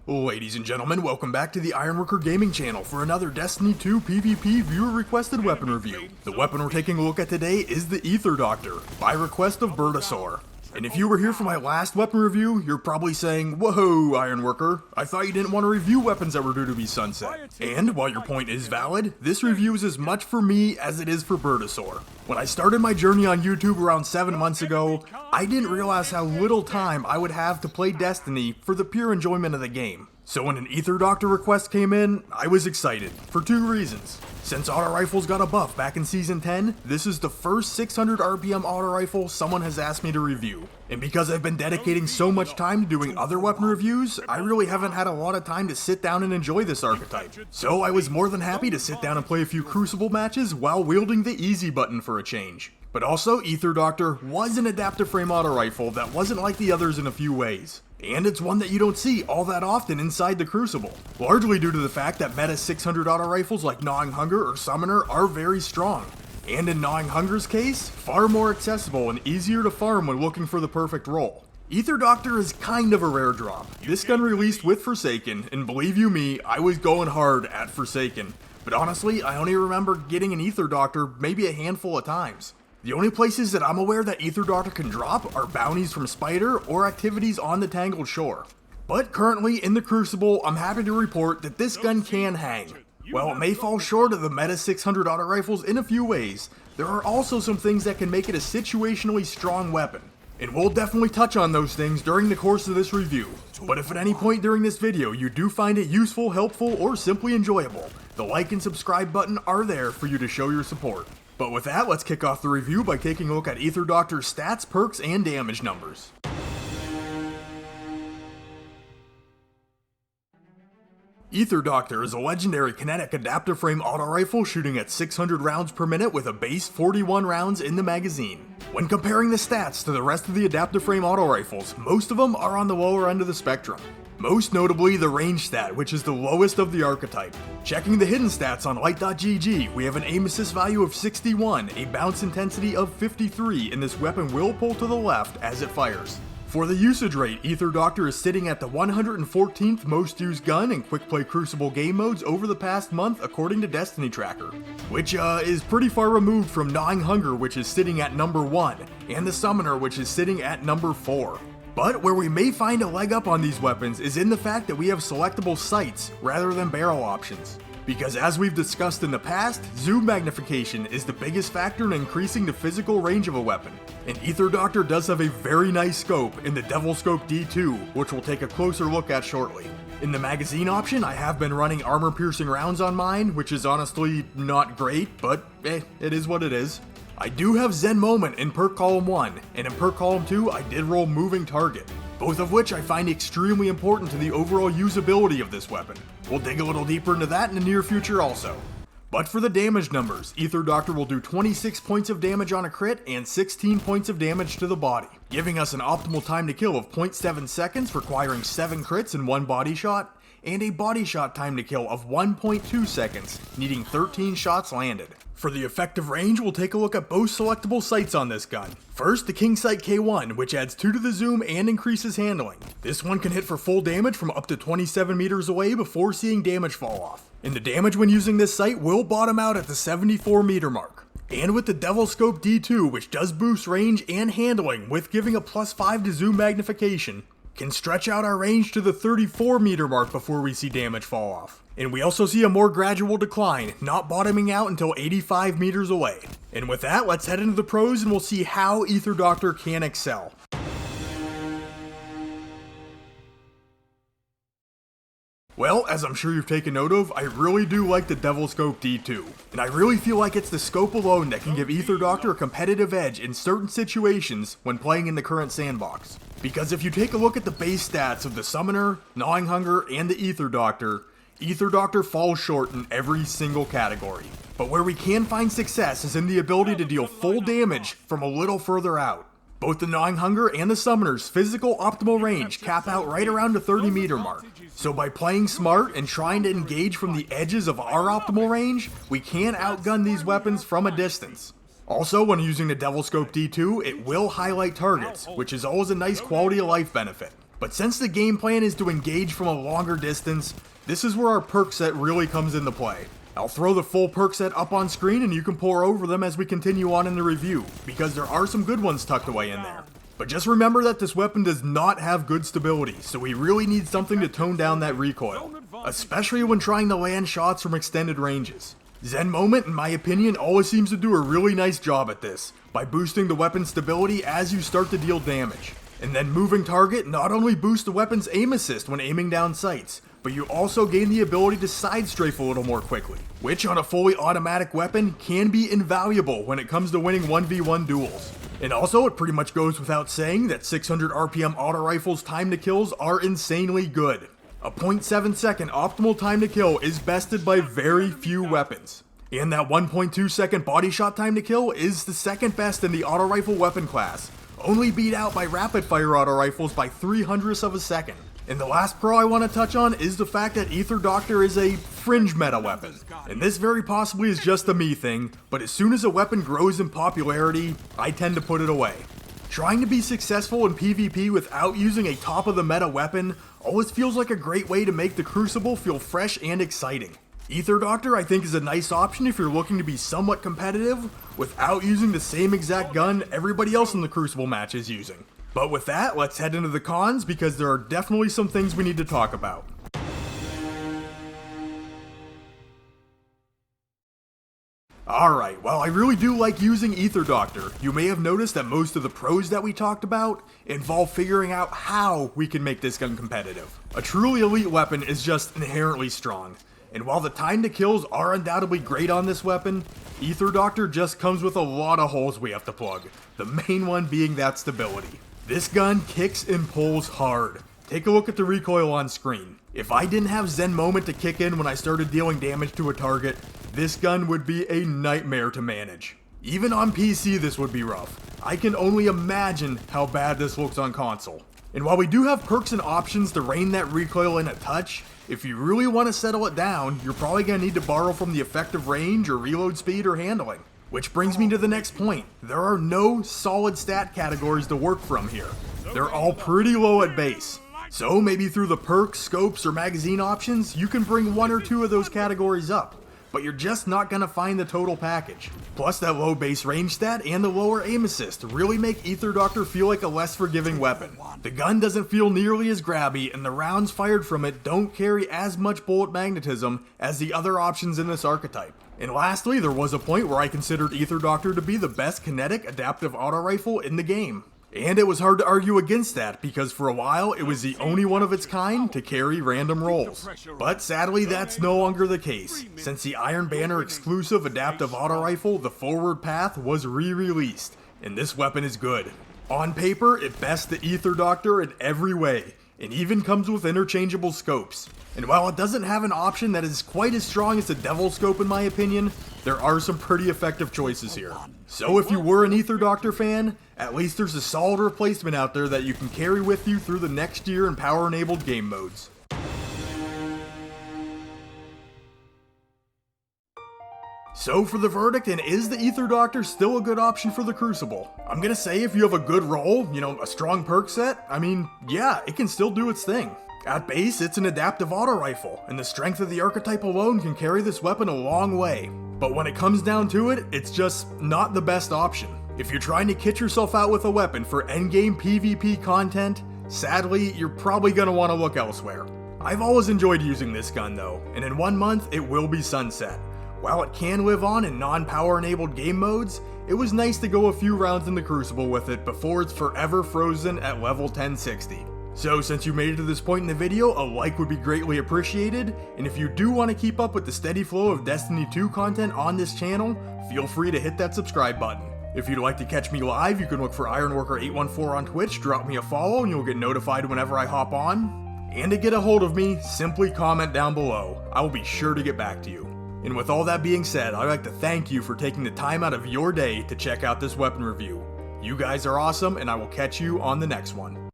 Ladies and gentlemen, welcome back to the Ironworker Gaming channel for another Destiny 2 PvP viewer requested weapon review. The weapon we're taking a look at today is the Ether Doctor, by request of Bertasaur. And if you were here for my last weapon review, you're probably saying, "Whoa, Ironworker, I thought you didn't want to review weapons that were due to be sunset." And while your point is valid, this review is as much for me as it is for Bertasaur. When I started my journey on YouTube around 7 months ago, I didn't realize how little time I would have to play Destiny for the pure enjoyment of the game. So when an Ether Doctor request came in, I was excited, for two reasons. Since auto rifles got a buff back in Season 10, this is the first 600 RPM auto rifle someone has asked me to review. And because I've been dedicating so much time to doing other weapon reviews, I really haven't had a lot of time to sit down and enjoy this archetype. So I was more than happy to sit down and play a few Crucible matches while wielding the easy button for a change. But also, Ether Doctor was an adaptive frame auto rifle that wasn't like the others in a few ways. And it's one that you don't see all that often inside the Crucible, largely due to the fact that meta 600 auto rifles like Gnawing Hunger or Summoner are very strong. And in Gnawing Hunger's case, far more accessible and easier to farm when looking for the perfect role. Ether Doctor is kind of a rare drop. This gun released with Forsaken, and believe you me, I was going hard at Forsaken. But honestly, I only remember getting an Ether Doctor maybe a handful of times. The only places that I'm aware that Ether Doctor can drop are bounties from Spider or activities on the Tangled Shore. But currently in the Crucible, I'm happy to report that this gun can hang. While it may fall short of the meta 600 auto rifles in a few ways, there are also some things that can make it a situationally strong weapon. And we'll definitely touch on those things during the course of this review. But if at any point during this video you do find it useful, helpful, or simply enjoyable, the like and subscribe button are there for you to show your support. But with that, let's kick off the review by taking a look at Ether Doctor's stats, perks, and damage numbers. Ether Doctor is a legendary kinetic adaptive frame auto rifle shooting at 600 rounds per minute with a base 41 rounds in the magazine. When comparing the stats to the rest of the adaptive frame auto rifles, most of them are on the lower end of the spectrum. Most notably the range stat, which is the lowest of the archetype. Checking the hidden stats on light.gg, we have an aim assist value of 61, a bounce intensity of 53, and this weapon will pull to the left as it fires. For the usage rate, Ether Doctor is sitting at the 114th most used gun in quick play Crucible game modes over the past month according to Destiny Tracker, which is pretty far removed from Gnawing Hunger, which is sitting at number 1, and the Summoner, which is sitting at number 4. But where we may find a leg up on these weapons is in the fact that we have selectable sights rather than barrel options. Because as we've discussed in the past, zoom magnification is the biggest factor in increasing the physical range of a weapon. And Ether Doctor does have a very nice scope in the Devil Scope D2, which we'll take a closer look at shortly. In the magazine option, I have been running armor-piercing rounds on mine, which is honestly not great, but it is what it is. I do have Zen Moment in perk column 1, and in perk column 2 I did roll Moving Target, both of which I find extremely important to the overall usability of this weapon. We'll dig a little deeper into that in the near future also. But for the damage numbers, Ether Doctor will do 26 points of damage on a crit and 16 points of damage to the body, giving us an optimal time to kill of 0.7 seconds requiring 7 crits and 1 body shot, and a body shot time to kill of 1.2 seconds, needing 13 shots landed. For the effective range, we'll take a look at both selectable sights on this gun. First, the King Sight K1, which adds 2 to the zoom and increases handling. This one can hit for full damage from up to 27 meters away before seeing damage fall off. And the damage when using this sight will bottom out at the 74 meter mark. And with the Devil Scope D2, which does boost range and handling with giving a +5 to zoom magnification, can stretch out our range to the 34 meter mark before we see damage fall off. And we also see a more gradual decline, not bottoming out until 85 meters away. And with that, let's head into the pros and we'll see how Ether Doctor can excel. Well, as I'm sure you've taken note of, I really do like the Devil Scope D2, and I really feel like it's the scope alone that can give Ether Doctor a competitive edge in certain situations when playing in the current sandbox. Because if you take a look at the base stats of the Summoner, Gnawing Hunger, and the Ether Doctor falls short in every single category. But where we can find success is in the ability to deal full damage from a little further out. Both the Gnawing Hunger and the Summoner's physical optimal range cap out right around the 30 meter mark. So by playing smart and trying to engage from the edges of our optimal range, we can outgun these weapons from a distance. Also, when using the Devil Scope D2, it will highlight targets, which is always a nice quality of life benefit. But since the game plan is to engage from a longer distance, this is where our perk set really comes into play. I'll throw the full perk set up on screen and you can pore over them as we continue on in the review, because there are some good ones tucked away in there. But just remember that this weapon does not have good stability, so we really need something to tone down that recoil, especially when trying to land shots from extended ranges. Zen Moment, in my opinion, always seems to do a really nice job at this, by boosting the weapon's stability as you start to deal damage. And then Moving Target not only boosts the weapon's aim assist when aiming down sights, but you also gain the ability to side strafe a little more quickly, which on a fully automatic weapon can be invaluable when it comes to winning 1v1 duels. And also, it pretty much goes without saying that 600 RPM auto rifles' time to kills are insanely good. A 0.7 second optimal time to kill is bested by very few weapons. And that 1.2 second body shot time to kill is the second best in the auto rifle weapon class, only beat out by rapid fire auto rifles by 0.03 of a second. And the last pro I want to touch on is the fact that Aether Doctor is a fringe meta weapon. And this very possibly is just a me thing, but as soon as a weapon grows in popularity, I tend to put it away. Trying to be successful in PvP without using a top of the meta weapon always feels like a great way to make the Crucible feel fresh and exciting. Aether Doctor I think is a nice option if you're looking to be somewhat competitive without using the same exact gun everybody else in the Crucible match is using. But with that, let's head into the cons because there are definitely some things we need to talk about. Alright, well I really do like using Aether Doctor. You may have noticed that most of the pros that we talked about involve figuring out how we can make this gun competitive. A truly elite weapon is just inherently strong. And while the time to kills are undoubtedly great on this weapon, Aether Doctor just comes with a lot of holes we have to plug, the main one being that stability. This gun kicks and pulls hard. Take a look at the recoil on screen. If I didn't have Zen Moment to kick in when I started dealing damage to a target, this gun would be a nightmare to manage. Even on PC this would be rough. I can only imagine how bad this looks on console. And while we do have perks and options to rein that recoil in a touch, if you really want to settle it down, you're probably going to need to borrow from the effective range or reload speed or handling. Which brings me to the next point. There are no solid stat categories to work from here. They're all pretty low at base. So maybe through the perks, scopes, or magazine options, you can bring one or two of those categories up. But you're just not going to find the total package. Plus that low base range stat and the lower aim assist really make Aether Doctor feel like a less forgiving weapon. The gun doesn't feel nearly as grabby and the rounds fired from it don't carry as much bullet magnetism as the other options in this archetype. And lastly, there was a point where I considered Aether Doctor to be the best kinetic adaptive auto rifle in the game. And it was hard to argue against that because for a while it was the only one of its kind to carry random rolls. But sadly that's no longer the case, since the Iron Banner exclusive adaptive auto rifle, the Forward Path, was re-released, and this weapon is good. On paper, it bests the Aether Doctor in every way, and even comes with interchangeable scopes. And while it doesn't have an option that is quite as strong as the Devil Scope in my opinion, there are some pretty effective choices here. So if you were an Aether Doctor fan, at least there's a solid replacement out there that you can carry with you through the next year in power-enabled game modes. So for the verdict, and is the Aether Doctor still a good option for the Crucible? I'm gonna say if you have a good roll, a strong perk set, yeah, it can still do its thing. At base, it's an adaptive auto rifle, and the strength of the archetype alone can carry this weapon a long way. But when it comes down to it, it's just not the best option. If you're trying to kit yourself out with a weapon for endgame PvP content, sadly, you're probably gonna want to look elsewhere. I've always enjoyed using this gun though, and in 1 month, it will be sunset. While it can live on in non-power enabled game modes, it was nice to go a few rounds in the Crucible with it before it's forever frozen at level 1060. So since you made it to this point in the video, a like would be greatly appreciated, and if you do want to keep up with the steady flow of Destiny 2 content on this channel, feel free to hit that subscribe button. If you'd like to catch me live, you can look for Ironworker814 on Twitch, drop me a follow, and you'll get notified whenever I hop on. And to get a hold of me, simply comment down below. I will be sure to get back to you. And with all that being said, I'd like to thank you for taking the time out of your day to check out this weapon review. You guys are awesome, and I will catch you on the next one.